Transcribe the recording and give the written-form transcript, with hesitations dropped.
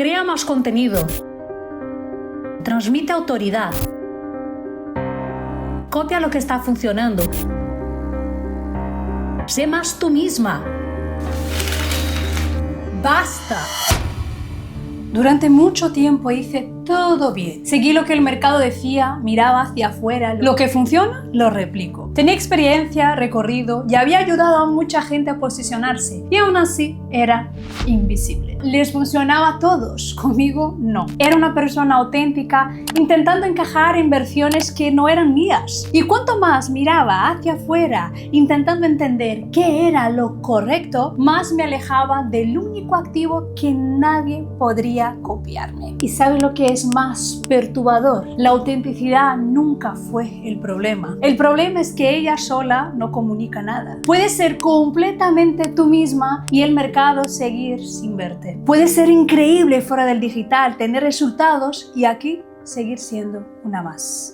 Crea más contenido. Transmite autoridad. Copia lo que está funcionando. Sé más tú misma. ¡Basta! Durante mucho tiempo hice todo bien. Seguí lo que el mercado decía, miraba hacia afuera. Lo que funciona, lo replico. Tenía experiencia, recorrido y había ayudado a mucha gente a posicionarse. Y aún así, era invisible. Les funcionaba a todos, conmigo no. Era una persona auténtica intentando encajar en versiones que no eran mías. Y cuanto más miraba hacia afuera, intentando entender qué era lo correcto, más me alejaba del único activo que nadie podría copiarme. ¿Y sabes lo que es más perturbador? La autenticidad nunca fue el problema. El problema es que ella sola no comunica nada. Puedes ser completamente tú misma y el mercado seguir sin verte. Puedes ser increíble fuera del digital, tener resultados y aquí seguir siendo una más.